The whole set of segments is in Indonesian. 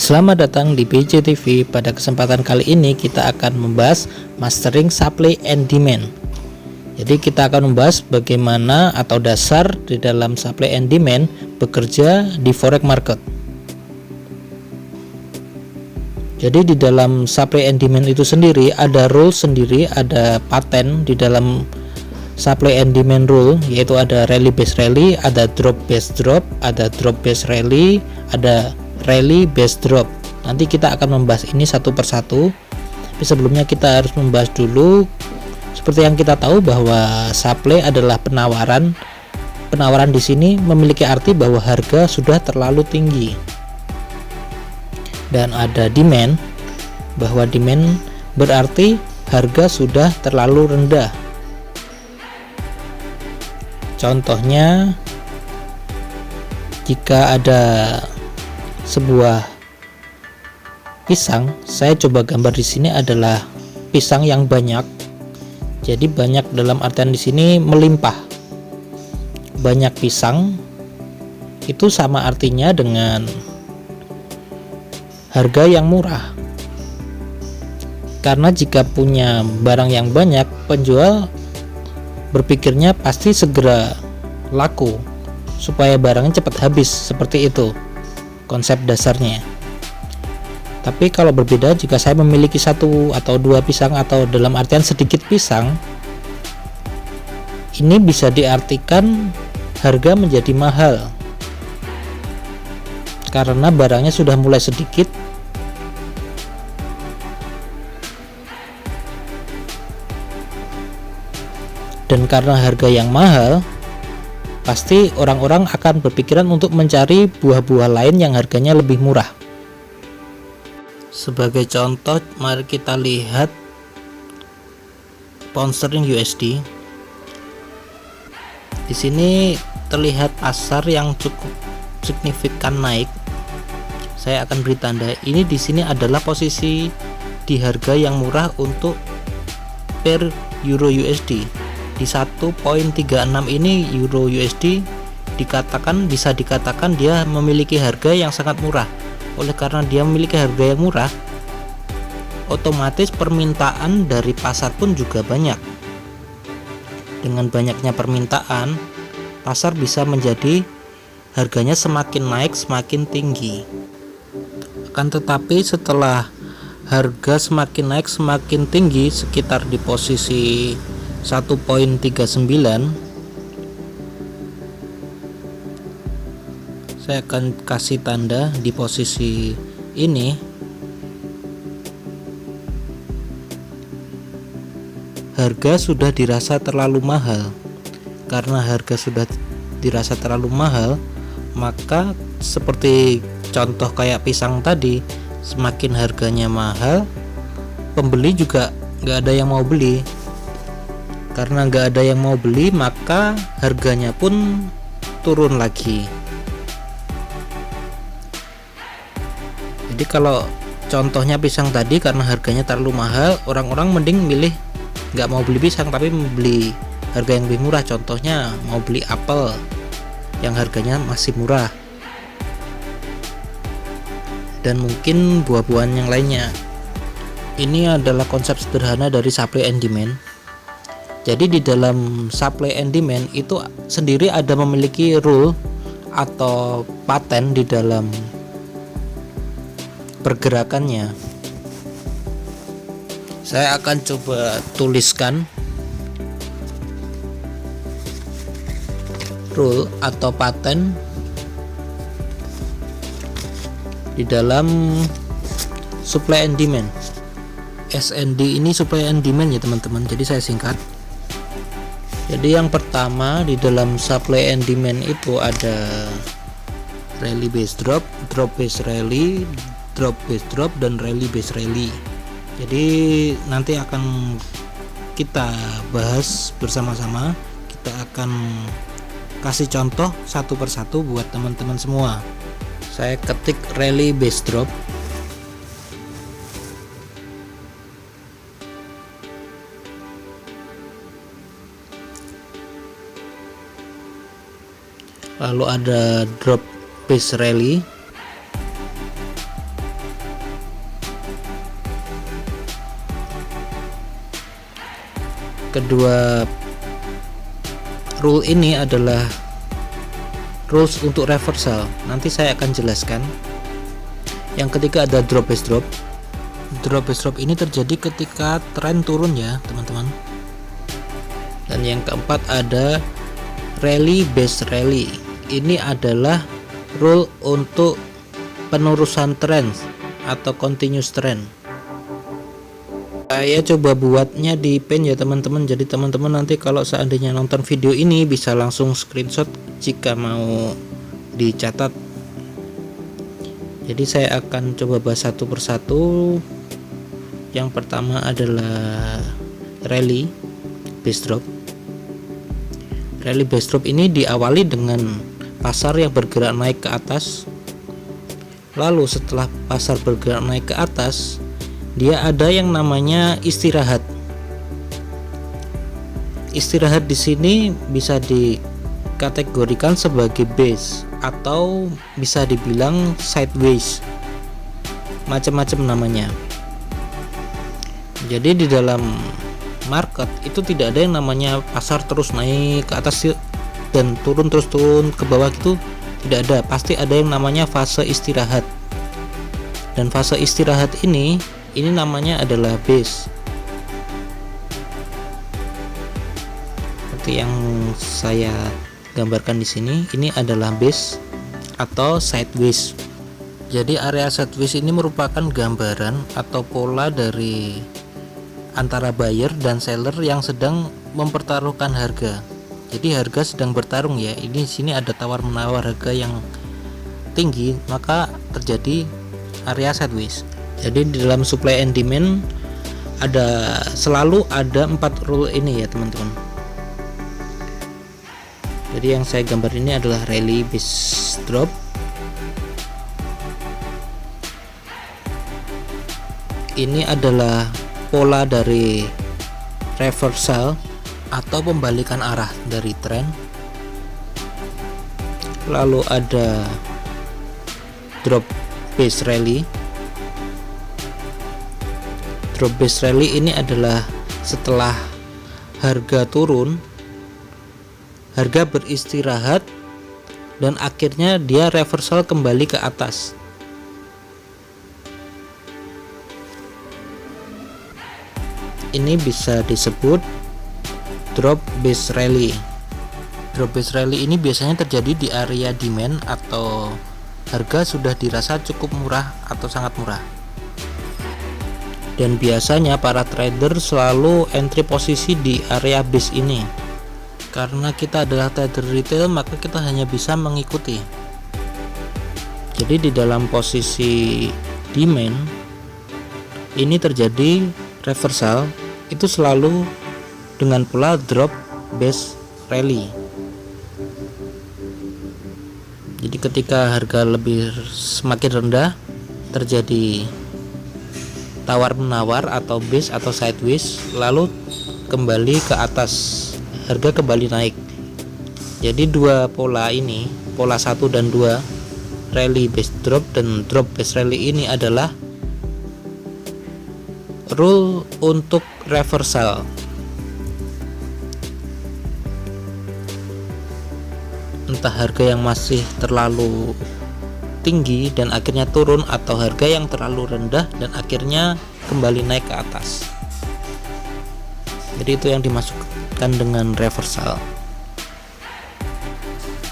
Selamat datang di BJ TV. Pada kesempatan kali ini kita akan membahas mastering supply and demand. Jadi kita akan membahas bagaimana atau dasar di dalam supply and demand bekerja di forex market. Jadi di dalam supply and demand itu sendiri ada rule sendiri, ada pattern di dalam supply and demand rule, yaitu ada rally based rally, ada drop based drop, ada drop based rally, ada rally based drop. Nanti kita akan membahas ini satu persatu. Tapi sebelumnya kita harus membahas dulu, seperti yang kita tahu bahwa supply adalah penawaran. Penawaran di sini memiliki arti bahwa harga sudah terlalu tinggi. Dan ada demand, bahwa demand berarti harga sudah terlalu rendah. Contohnya, jika ada sebuah pisang, saya coba gambar di sini adalah pisang yang banyak. Jadi banyak dalam artian di sini melimpah. Banyak pisang itu sama artinya dengan harga yang murah. Karena jika punya barang yang banyak, penjual berpikirnya pasti segera laku supaya barangnya cepat habis, seperti itu konsep dasarnya. Tapi kalau berbeda, jika saya memiliki satu atau dua pisang atau dalam artian sedikit pisang, ini bisa diartikan harga menjadi mahal karena barangnya sudah mulai sedikit. Dan karena harga yang mahal, pasti orang-orang akan berpikiran untuk mencari buah-buah lain yang harganya lebih murah. Sebagai contoh, mari kita lihat pound sterling USD. Di sini terlihat pasar yang cukup signifikan naik. Saya akan beri tanda. Ini di sini adalah posisi di harga yang murah untuk per euro USD. Di 1.36 ini euro USD bisa dikatakan dia memiliki harga yang sangat murah. Oleh karena dia memiliki harga yang murah, otomatis permintaan dari pasar pun juga banyak. Dengan banyaknya permintaan, pasar bisa menjadi harganya semakin naik semakin tinggi. Akan tetapi setelah harga semakin naik semakin tinggi, sekitar di posisi 1.39, saya akan kasih tanda di posisi ini. Harga sudah dirasa terlalu mahal. Karena harga sudah dirasa terlalu mahal, maka seperti contoh kayak pisang tadi, semakin harganya mahal, pembeli juga nggak ada yang mau beli. Karena nggak ada yang mau beli, maka harganya pun turun lagi. Jadi kalau contohnya pisang tadi, karena harganya terlalu mahal, orang-orang mending milih nggak mau beli pisang tapi membeli harga yang lebih murah. Contohnya mau beli apel yang harganya masih murah, dan mungkin buah-buahan yang lainnya. Ini adalah konsep sederhana dari supply and demand. Jadi di dalam supply and demand itu sendiri ada memiliki rule atau pattern di dalam pergerakannya. Saya akan coba tuliskan rule atau pattern di dalam supply and demand. SND ini supply and demand ya teman-teman, jadi saya singkat. Jadi yang pertama di dalam supply and demand itu ada rally based drop, drop based rally, drop based drop, dan rally based rally. Jadi nanti akan kita bahas bersama-sama. Kita akan kasih contoh satu persatu buat teman-teman semua. Saya ketik rally based drop. Lalu ada drop based rally, Kedua rule ini adalah rules untuk reversal, nanti saya akan jelaskan. Yang ketiga ada drop base drop. Drop base drop ini terjadi ketika tren turun ya teman-teman. Dan yang keempat ada rally base rally. Ini adalah rule untuk penerusan tren atau continuous trend. Saya coba buatnya di pin ya teman-teman, jadi teman-teman nanti kalau seandainya nonton video ini bisa langsung screenshot jika mau dicatat. Jadi saya akan coba bahas satu persatu. Yang pertama adalah rally base drop. Rally base drop ini diawali dengan pasar yang bergerak naik ke atas. Lalu setelah pasar bergerak naik ke atas, dia ada yang namanya istirahat. Istirahat di sini bisa dikategorikan sebagai base atau bisa dibilang sideways. Macam-macam namanya. Jadi di dalam market itu tidak ada yang namanya pasar terus naik ke atas dan turun terus turun ke bawah gitu, tidak ada. Pasti ada yang namanya fase istirahat. Dan fase istirahat ini namanya adalah base. Seperti yang saya gambarkan di sini, ini adalah base atau sideways. Jadi area sideways ini merupakan gambaran atau pola dari antara buyer dan seller yang sedang mempertaruhkan harga. Jadi harga sedang bertarung ya. Ini di sini ada tawar menawar harga yang tinggi, maka terjadi area sideways. Jadi di dalam supply and demand selalu ada 4 rule ini ya teman-teman. Jadi yang saya gambar ini adalah rally base drop. Ini adalah pola dari reversal atau pembalikan arah dari tren. Lalu ada drop base rally. Drop base rally ini adalah setelah harga turun, harga beristirahat dan akhirnya dia reversal kembali ke atas. Ini bisa disebut drop base rally. Drop base rally ini biasanya terjadi di area demand atau harga sudah dirasa cukup murah atau sangat murah. Dan biasanya para trader selalu entry posisi di area base ini. Karena kita adalah trader retail, maka kita hanya bisa mengikuti. Jadi di dalam posisi demand ini terjadi reversal, itu selalu dengan pola drop base rally. Jadi ketika harga semakin rendah, terjadi tawar menawar atau base atau sideways, lalu kembali ke atas, harga kembali naik. Jadi dua pola ini, pola 1 dan 2, rally base drop dan drop base rally ini adalah rule untuk reversal. Entah harga yang masih terlalu tinggi dan akhirnya turun, atau harga yang terlalu rendah dan akhirnya kembali naik ke atas. Jadi itu yang dimasukkan dengan reversal.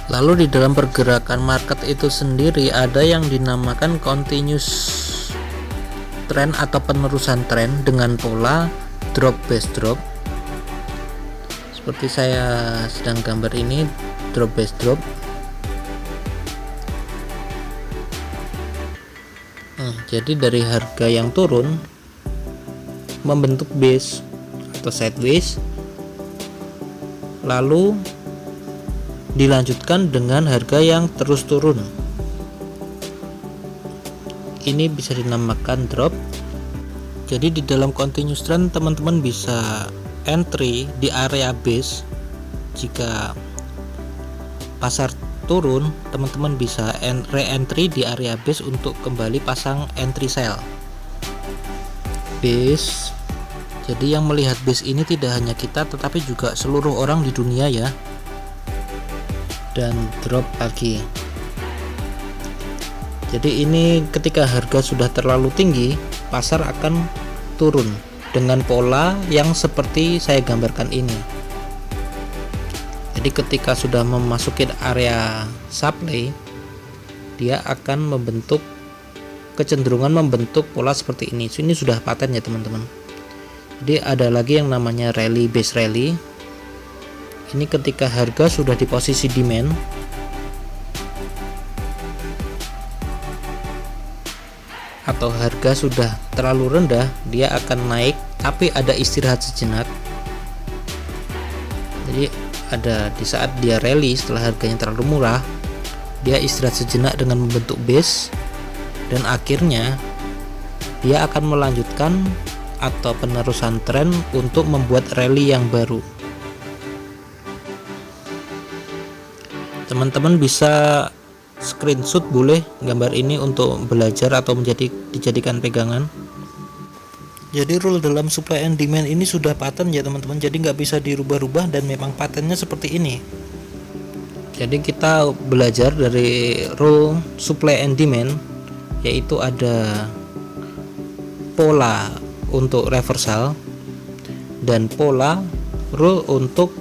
Lalu di dalam pergerakan market itu sendiri ada yang dinamakan continuous trend atau penerusan tren dengan pola drop base drop. Seperti saya sedang gambar ini, drop base drop. Jadi dari harga yang turun membentuk base atau sideways, lalu dilanjutkan dengan harga yang terus turun. Ini bisa dinamakan drop. Jadi di dalam continuous trend teman-teman bisa entry di area base. Jika pasar turun, teman-teman bisa re-entry di area base untuk kembali pasang entry sell. Base Jadi yang melihat base ini tidak hanya kita tetapi juga seluruh orang di dunia ya. Dan drop lagi. Jadi ini ketika harga sudah terlalu tinggi, pasar akan turun dengan pola yang seperti saya gambarkan ini. Jadi ketika sudah memasuki area supply, dia akan membentuk kecenderungan membentuk pola seperti ini. Ini sudah paten ya teman-teman. Jadi ada lagi yang namanya rally base rally. Ini ketika harga sudah di posisi demand, atau harga sudah terlalu rendah, dia akan naik tapi ada istirahat sejenak. Jadi ada di saat dia rally setelah harganya terlalu murah, dia istirahat sejenak dengan membentuk base, dan akhirnya dia akan melanjutkan atau penerusan tren untuk membuat rally yang baru. Teman-teman bisa screenshot boleh gambar ini untuk belajar atau dijadikan pegangan. Jadi rule dalam supply and demand ini sudah paten ya teman-teman, jadi nggak bisa dirubah-rubah dan memang patennya seperti ini. Jadi kita belajar dari rule supply and demand, yaitu ada pola untuk reversal dan pola rule untuk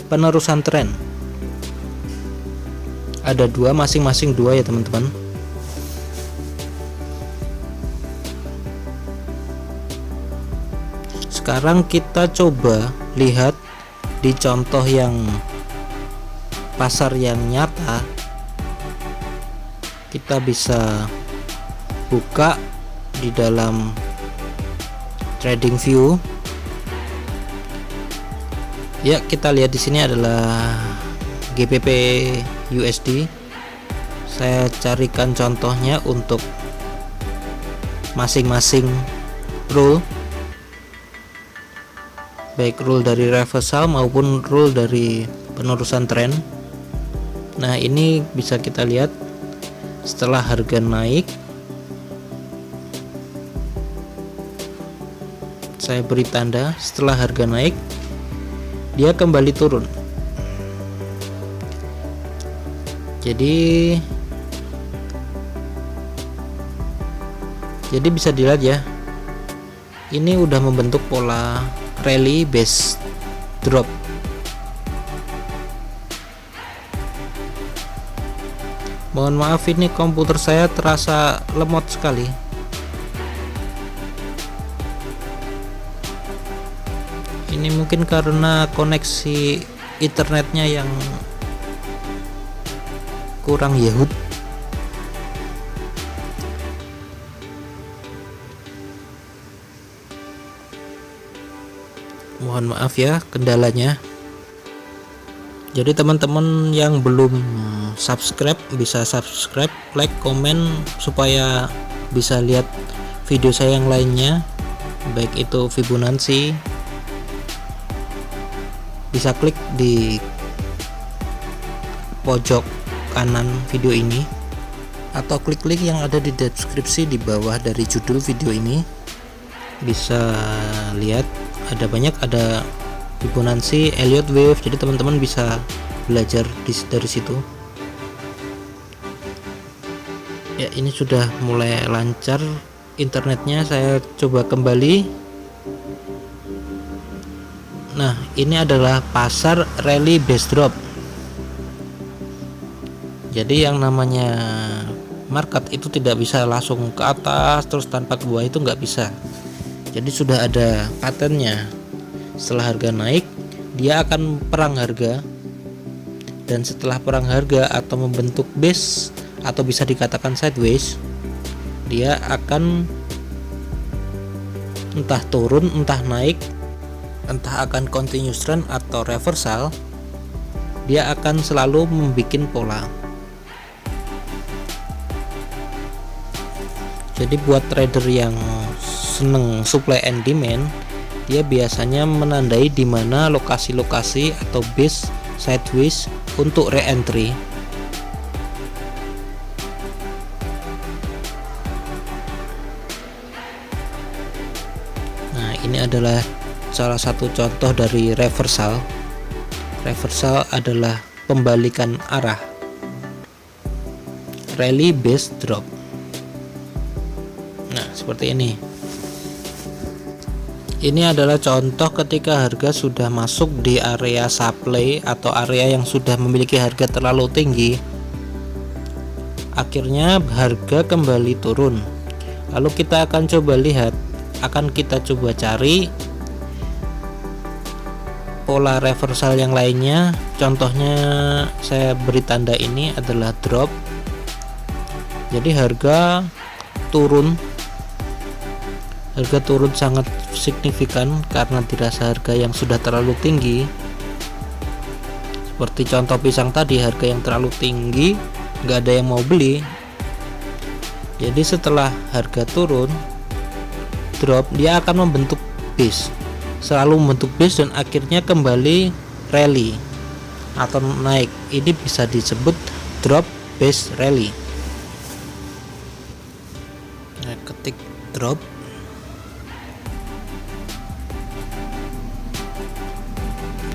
penerusan tren. Ada dua, masing-masing dua ya teman-teman. Sekarang kita coba lihat di contoh yang pasar yang nyata. Kita bisa buka di dalam trading view. Ya, kita lihat di sini adalah GBP USD. Saya carikan contohnya untuk masing-masing rule, baik rule dari reversal maupun rule dari penerusan tren. Nah, ini bisa kita lihat setelah harga naik, saya beri tanda setelah harga naik dia kembali turun. Jadi bisa dilihat ya, ini udah membentuk pola rally base drop. Mohon maaf, ini komputer saya terasa lemot sekali. Ini mungkin karena koneksi internetnya yang kurang yahut. Mohon maaf ya kendalanya. Jadi teman-teman yang belum subscribe bisa subscribe, like, komen supaya bisa lihat video saya yang lainnya, baik itu Fibonacci. Bisa klik di pojok kanan video ini atau klik link yang ada di deskripsi di bawah dari judul video ini. Bisa lihat ada banyak, ada Fibonacci, Elliott Wave, jadi teman-teman bisa belajar dari situ. Ya, ini sudah mulai lancar internetnya. Saya coba kembali. Nah, ini adalah pasar rally base drop. Jadi yang namanya market itu tidak bisa langsung ke atas terus tanpa ke bawah, itu nggak bisa. Jadi sudah ada patennya. Setelah harga naik, dia akan perang harga, dan setelah perang harga atau membentuk base atau bisa dikatakan sideways, dia akan entah turun entah naik, entah akan continuous trend atau reversal. Dia akan selalu membuat pola. Jadi buat trader yang seneng supply and demand, dia biasanya menandai di mana lokasi-lokasi atau base sideways untuk re-entry. Nah, ini adalah salah satu contoh dari reversal. Reversal adalah pembalikan arah, rally base drop. Nah, seperti ini. Ini adalah contoh ketika harga sudah masuk di area supply atau area yang sudah memiliki harga terlalu tinggi. Akhirnya harga kembali turun. Lalu kita akan coba lihat, akan kita coba cari pola reversal yang lainnya. Contohnya saya beri tanda ini adalah drop. Jadi harga turun sangat signifikan karena dirasa harga yang sudah terlalu tinggi. Seperti contoh pisang tadi, harga yang terlalu tinggi, nggak ada yang mau beli. Jadi setelah harga turun, drop, dia akan membentuk base, selalu membentuk base dan akhirnya kembali rally atau naik. Ini bisa disebut drop base rally. Nah, ketik drop,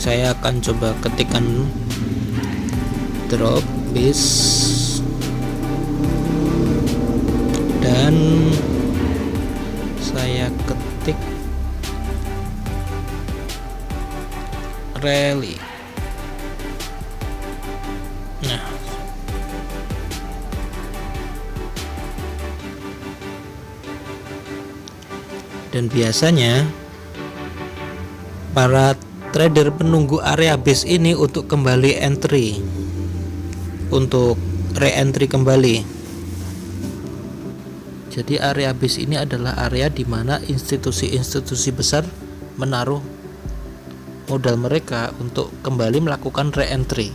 saya akan coba ketikkan drop base dan saya ketik rally. Nah, dan biasanya para trader menunggu area base ini untuk kembali entry, untuk re-entry kembali. Jadi area base ini adalah area di mana institusi-institusi besar menaruh modal mereka untuk kembali melakukan re-entry.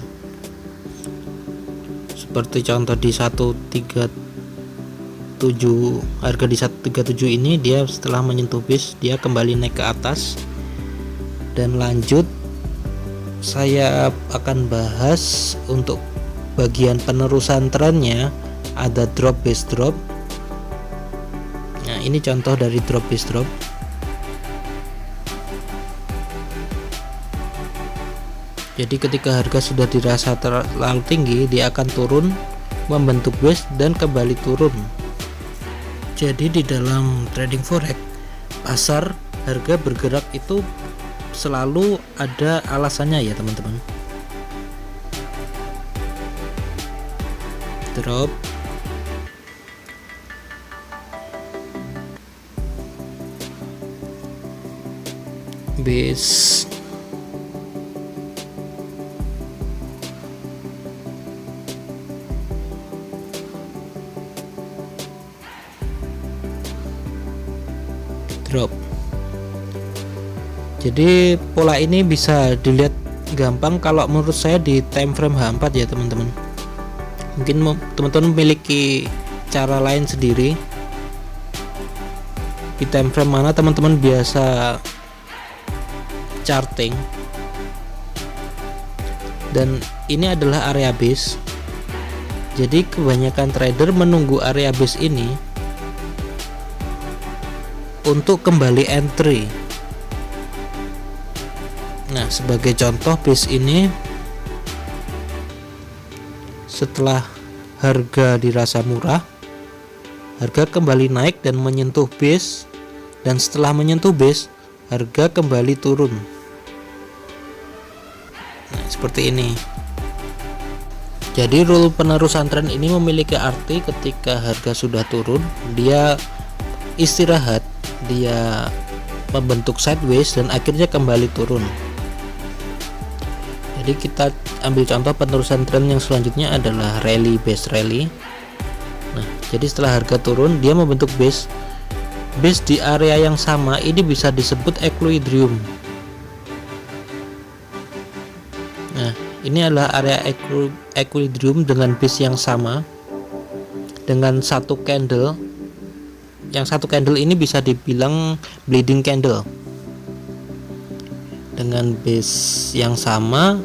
Seperti contoh di 137, harga di 137 ini dia setelah menyentuh base dia kembali naik ke atas. Dan lanjut saya akan bahas untuk bagian penerusan trennya, ada drop base drop. Nah, ini contoh dari drop base drop. Jadi ketika harga sudah dirasa terlalu tinggi, dia akan turun, membentuk base dan kembali turun. Jadi di dalam trading forex, pasar harga bergerak itu selalu ada alasannya ya teman-teman. Drop, base, drop. Jadi pola ini bisa dilihat gampang kalau menurut saya di time frame H4 ya teman-teman. Mungkin teman-teman memiliki cara lain sendiri. Di time frame mana teman-teman biasa charting. Dan ini adalah area base. Jadi kebanyakan trader menunggu area base ini untuk kembali entry. Nah, sebagai contoh base ini setelah harga dirasa murah, harga kembali naik dan menyentuh base, dan setelah menyentuh base, harga kembali turun. Nah, seperti ini. Jadi rule penerusan tren ini memiliki arti ketika harga sudah turun, dia istirahat, dia membentuk sideways dan akhirnya kembali turun. Jadi kita ambil contoh penerusan tren yang selanjutnya adalah rally base rally. Nah, jadi setelah harga turun dia membentuk base di area yang sama. Ini bisa disebut equilibrium. Nah, ini adalah area equilibrium dengan base yang sama dengan satu candle. Yang satu candle ini bisa dibilang bleeding candle. Dengan base yang sama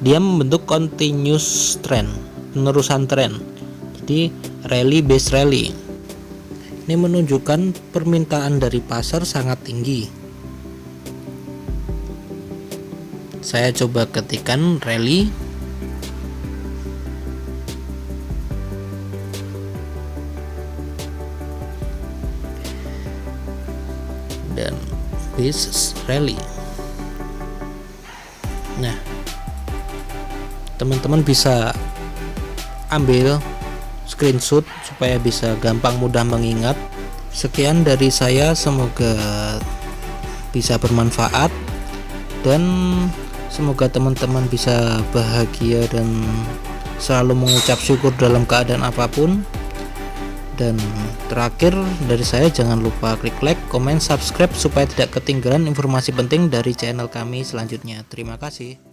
dia membentuk continuous trend, penerusan tren. Jadi rally base rally. Ini menunjukkan permintaan dari pasar sangat tinggi. Saya coba ketikkan rally. Dan bis rally. Nah, teman-teman bisa ambil screenshot supaya bisa gampang mudah mengingat. Sekian dari saya, semoga bisa bermanfaat dan semoga teman-teman bisa bahagia dan selalu mengucap syukur dalam keadaan apapun. Dan terakhir dari saya, jangan lupa klik like, komen, subscribe supaya tidak ketinggalan informasi penting dari channel kami selanjutnya. Terima kasih.